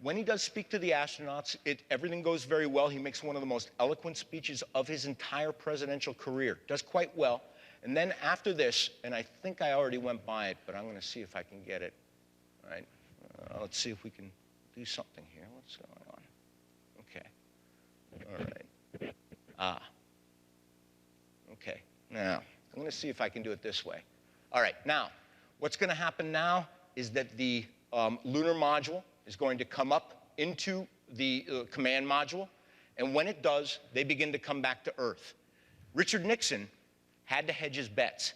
when he does speak to the astronauts, everything goes very well. He makes one of the most eloquent speeches of his entire presidential career. Does quite well. And then after this, and I think I already went by it, but I'm going to see if I can get it. All right. Let's see if we can do something here. What's going on? Okay. All right. Okay. Now, I'm going to see if I can do it this way. All right. Now, what's going to happen now is that the lunar module is going to come up into the command module. And when it does, they begin to come back to Earth. Richard Nixon had to hedge his bets.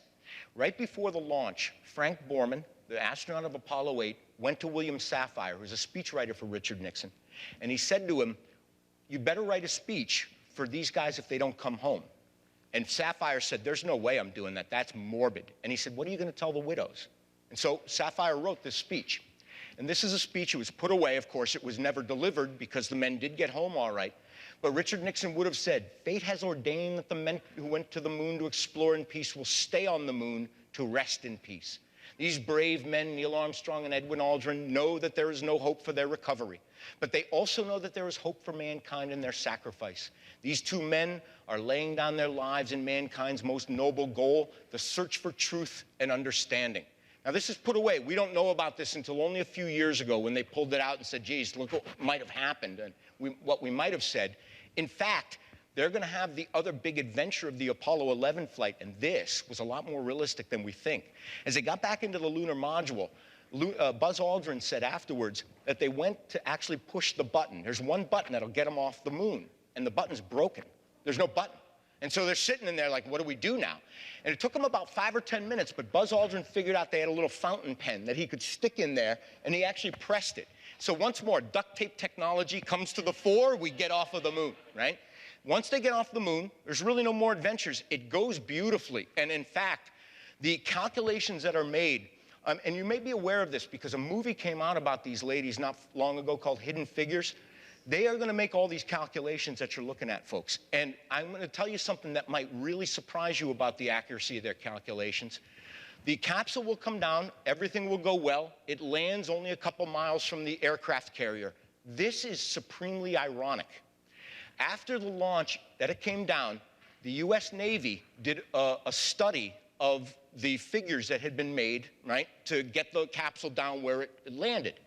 Right before the launch, Frank Borman, the astronaut of Apollo 8, went to William Safire, who's a speechwriter for Richard Nixon, and he said to him, you better write a speech for these guys if they don't come home. And Safire said, there's no way I'm doing that. That's morbid. And he said, what are you going to tell the widows? And so Safire wrote this speech. And this is a speech. It was put away, of course. It was never delivered because the men did get home all right. But Richard Nixon would have said, fate has ordained that the men who went to the moon to explore in peace will stay on the moon to rest in peace. These brave men, Neil Armstrong and Edwin Aldrin, know that there is no hope for their recovery. But they also know that there is hope for mankind in their sacrifice. These two men are laying down their lives in mankind's most noble goal, the search for truth and understanding. Now, this is put away. We don't know about this until only a few years ago when they pulled it out and said, geez, look what might have happened and what we might have said. In fact, they're going to have the other big adventure of the Apollo 11 flight, and this was a lot more realistic than we think. As they got back into the lunar module, Buzz Aldrin said afterwards that they went to actually push the button. There's one button that'll get them off the moon, and the button's broken. There's no button. And so they're sitting in there like, what do we do now? And it took them about 5 or 10 minutes, but Buzz Aldrin figured out they had a little fountain pen that he could stick in there, and he actually pressed it. So once more, duct tape technology comes to the fore, we get off of the moon, right? Once they get off the moon, there's really no more adventures. It goes beautifully. And in fact, the calculations that are made, and you may be aware of this because a movie came out about these ladies not long ago called Hidden Figures. They are going to make all these calculations that you're looking at, folks. And I'm going to tell you something that might really surprise you about the accuracy of their calculations. The capsule will come down. Everything will go well. It lands only a couple miles from the aircraft carrier. This is supremely ironic. After the launch that it came down, the U.S. Navy did a study of the figures that had been made, right, to get the capsule down where it landed.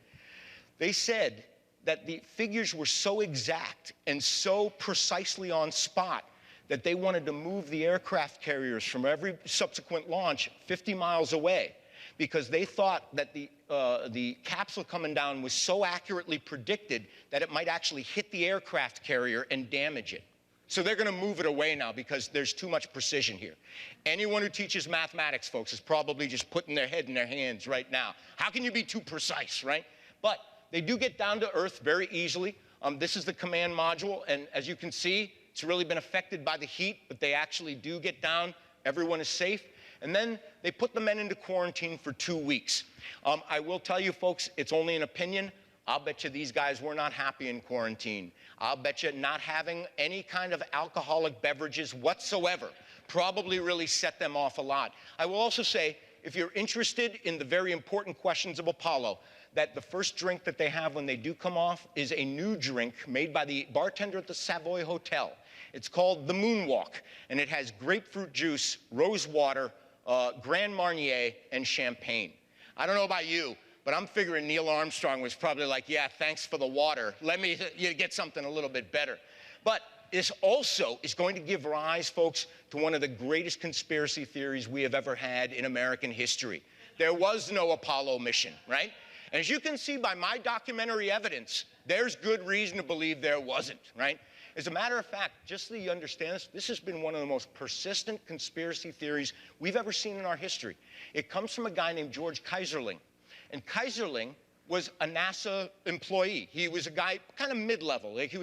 They said that the figures were so exact and so precisely on spot that they wanted to move the aircraft carriers from every subsequent launch 50 miles away because they thought that the capsule coming down was so accurately predicted that it might actually hit the aircraft carrier and damage it. So they're going to move it away now because there's too much precision here. Anyone who teaches mathematics, folks, is probably just putting their head in their hands right now. How can you be too precise, right? But they do get down to Earth very easily. This is the command module, and as you can see, it's really been affected by the heat, but they actually do get down. Everyone is safe. And then they put the men into quarantine for 2 weeks. I will tell you, folks, it's only an opinion. I'll bet you these guys were not happy in quarantine. I'll bet you not having any kind of alcoholic beverages whatsoever probably really set them off a lot. I will also say, if you're interested in the very important questions of Apollo, that the first drink that they have when they do come off is a new drink made by the bartender at the Savoy Hotel. It's called the Moonwalk, and it has grapefruit juice, rose water, Grand Marnier, and champagne. I don't know about you, but I'm figuring Neil Armstrong was probably like, yeah, thanks for the water. Let me get something a little bit better. But this also is going to give rise, folks, to one of the greatest conspiracy theories we have ever had in American history. There was no Apollo mission, right? And as you can see by my documentary evidence, there's good reason to believe there wasn't, right? As a matter of fact, just so you understand this has been one of the most persistent conspiracy theories we've ever seen in our history. It comes from a guy named George Kaiserling. And Kaiserling was a NASA employee. He was a guy kind of mid-level. Like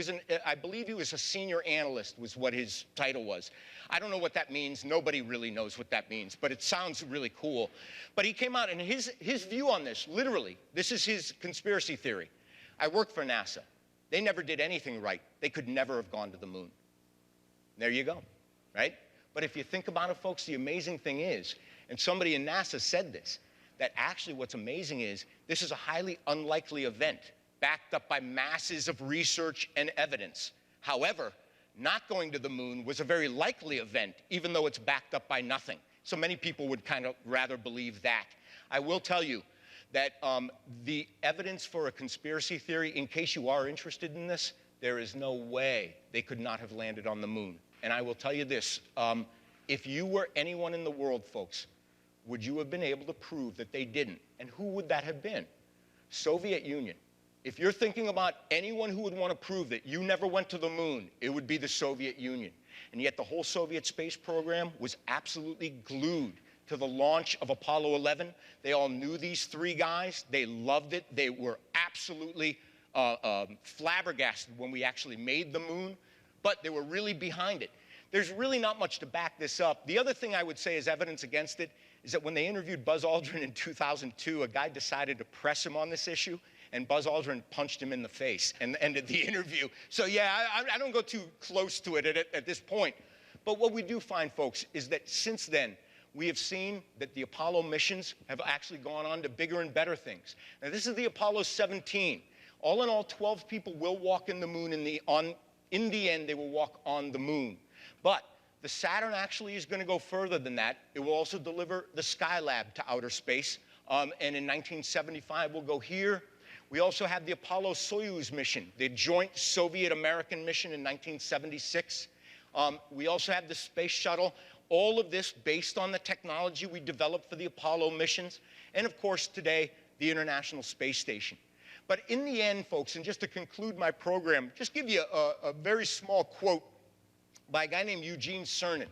I believe he was a senior analyst was what his title was. I don't know what that means. Nobody really knows what that means, but it sounds really cool. But he came out, and his view on this, literally, this is his conspiracy theory. I work for NASA. They never did anything right. They could never have gone to the moon. There you go, right? But if you think about it, folks, the amazing thing is And somebody in NASA said this, that actually what's amazing is this is a highly unlikely event backed up by masses of research and evidence. However, not going to the moon was a very likely event, even though it's backed up by nothing. So many people would kind of rather believe that. I will tell you that the evidence for a conspiracy theory, in case you are interested in this, there is no way they could not have landed on the moon. And I will tell you this, if you were anyone in the world, folks, would you have been able to prove that they didn't? And who would that have been? Soviet Union. If you're thinking about anyone who would want to prove that you never went to the moon, it would be the Soviet Union. And yet the whole Soviet space program was absolutely glued to the launch of Apollo 11. They all knew these three guys. They loved it. They were absolutely flabbergasted when we actually made the moon, but they were really behind it. There's really not much to back this up. The other thing I would say is evidence against it is that when they interviewed Buzz Aldrin in 2002, a guy decided to press him on this issue, and Buzz Aldrin punched him in the face and ended the interview. So yeah, I don't go too close to it at this point. But what we do find, folks, is that since then, we have seen that the Apollo missions have actually gone on to bigger and better things. Now, this is the Apollo 17. All in all, 12 people will walk in the moon. In the end, they will walk on the moon. But the Saturn actually is going to go further than that. It will also deliver the Skylab to outer space. And in 1975, we'll go here. We also have the Apollo-Soyuz mission, the joint Soviet-American mission in 1976. We also have the space shuttle. All of this based on the technology we developed for the Apollo missions. And of course, today, the International Space Station. But in the end, folks, and just to conclude my program, just give you a very small quote by a guy named Eugene Cernan.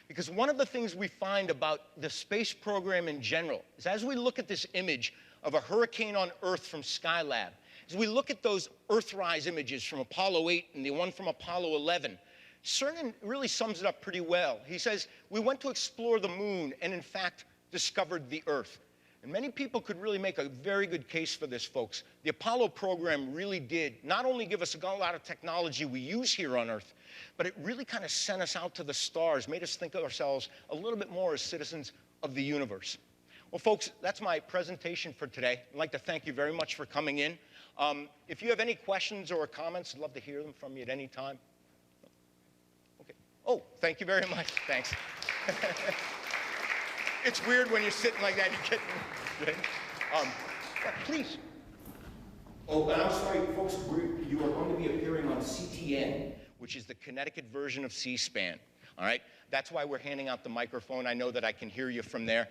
Because one of the things we find about the space program in general is as we look at this image of a hurricane on Earth from Skylab, as we look at those Earthrise images from Apollo 8 and the one from Apollo 11, Cernan really sums it up pretty well. He says, we went to explore the moon and, in fact, discovered the Earth. And many people could really make a very good case for this, folks. The Apollo program really did not only give us a lot of technology we use here on Earth, but it really kind of sent us out to the stars, made us think of ourselves a little bit more as citizens of the universe. Well, folks, that's my presentation for today. I'd like to thank you very much for coming in. If you have any questions or comments, I'd love to hear them from you at any time. Okay. Oh, thank you very much. Thanks. It's weird when you're sitting like that, you get... please. Oh, and I'm sorry, folks, you are going to be appearing on CTN, which is the Connecticut version of C-SPAN, all right? That's why we're handing out the microphone. I know that I can hear you from there.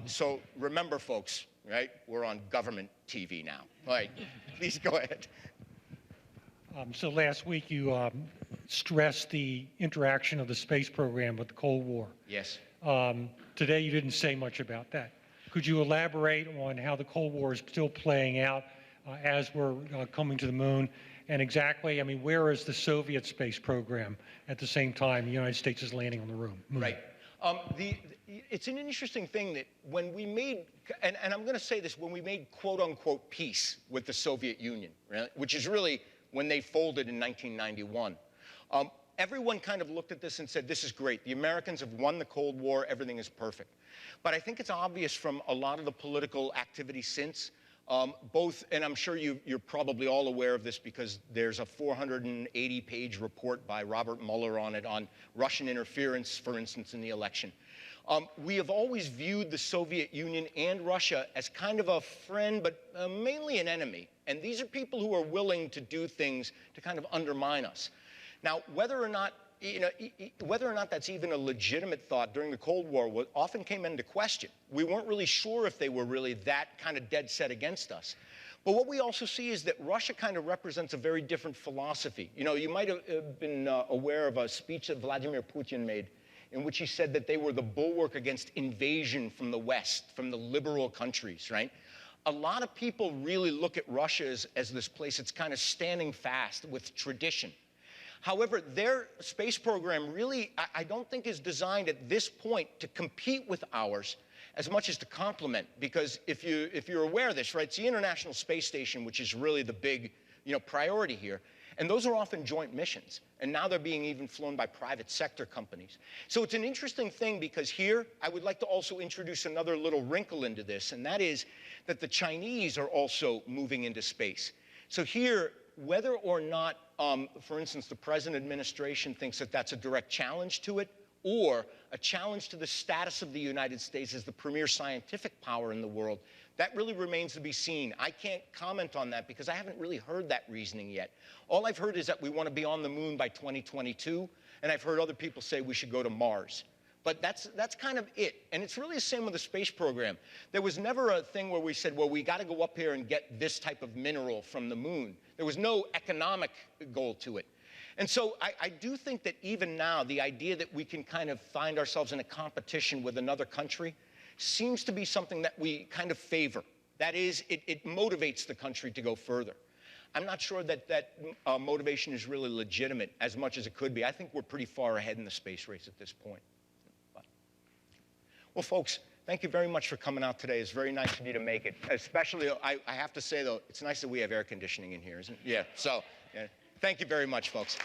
So remember, folks, right? We're on government TV now. All right, please go ahead. So last week you stressed the interaction of the space program with the Cold War. Yes. Today you didn't say much about that. Could you elaborate on how the Cold War is still playing out as we're coming to the moon? And exactly, I mean, where is the Soviet space program at the same time the United States is landing on the moon? Right. It's an interesting thing that when we made, and I'm going to say this, when we made quote-unquote peace with the Soviet Union, right, which is really when they folded in 1991, everyone kind of looked at this and said, this is great. The Americans have won the Cold War. Everything is perfect. But I think it's obvious from a lot of the political activity since, both, and I'm sure you're probably all aware of this because there's a 480-page report by Robert Mueller on it, on Russian interference, for instance, in the election. We have always viewed the Soviet Union and Russia as kind of a friend, but mainly an enemy. And these are people who are willing to do things to kind of undermine us. Now, whether or not that's even a legitimate thought during the Cold War often came into question. We weren't really sure if they were really that kind of dead set against us. But what we also see is that Russia kind of represents a very different philosophy. You know, you might have been aware of a speech that Vladimir Putin made in which he said that they were the bulwark against invasion from the West, from the liberal countries, right? A lot of people really look at Russia as this place that's kind of standing fast with tradition. However, their space program really, I don't think, is designed at this point to compete with ours as much as to complement. Because if you're aware of this, right, it's the International Space Station, which is really the big priority here. And those are often joint missions. And now they're being even flown by private sector companies. So it's an interesting thing because here, I would like to also introduce another little wrinkle into this, and that is that the Chinese are also moving into space. So here, whether or not, for instance, the present administration thinks that that's a direct challenge to it, or a challenge to the status of the United States as the premier scientific power in the world, that really remains to be seen. I can't comment on that because I haven't really heard that reasoning yet. All I've heard is that we want to be on the moon by 2022, and I've heard other people say we should go to Mars. But that's kind of it. And it's really the same with the space program. There was never a thing where we said, well, we got to go up here and get this type of mineral from the moon. There was no economic goal to it. And so I do think that even now, the idea that we can kind of find ourselves in a competition with another country seems to be something that we kind of favor. That is, it motivates the country to go further. I'm not sure that motivation is really legitimate as much as it could be. I think we're pretty far ahead in the space race at this point. Well, folks, thank you very much for coming out today. It's very nice of you to make it. Especially, I have to say, though, it's nice that we have air conditioning in here, isn't it? Yeah, so yeah. Thank you very much, folks.